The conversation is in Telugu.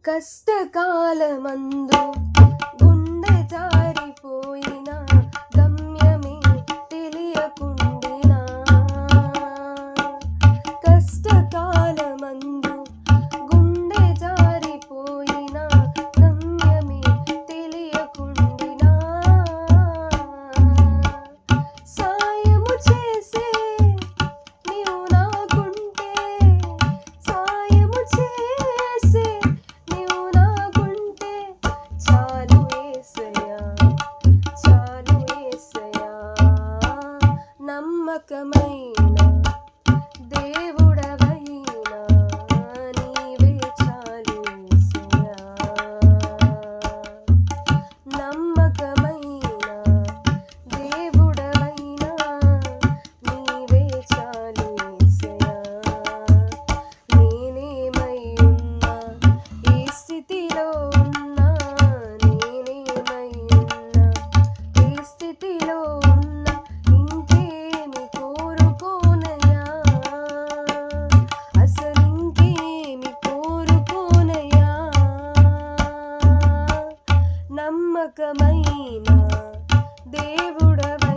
కష్టకాలమందు గుండె జారిపోయిన గమ్యమే తెలియకుండినా కష్టకాలమందు గుండె జారిపోయిన గమ్యమే తెలియకుండినా సాయము చేసే నీవు నాకుంటే సాయము చేసే నీవు నాకుంటే చాలు యేసయ్యా చాలు యేసయ్యా నమ్మకమైన దేవుడవైనా నీవే చాలు యేసయ్యా నమ్మకమైన దేవుడవైనా నీవే చాలు యేసయ్యా నేనేమై ఉన్నా ఈ స్థితిలో ఉన్నా నేనేమై ఉన్నా ఈ స్థితిలో ఉన్నా ఇంకేమి కోరుకోనయ్యా అసలింకేమి కోరుకోనయ్యా నమ్మకమైన దేవుడవైనా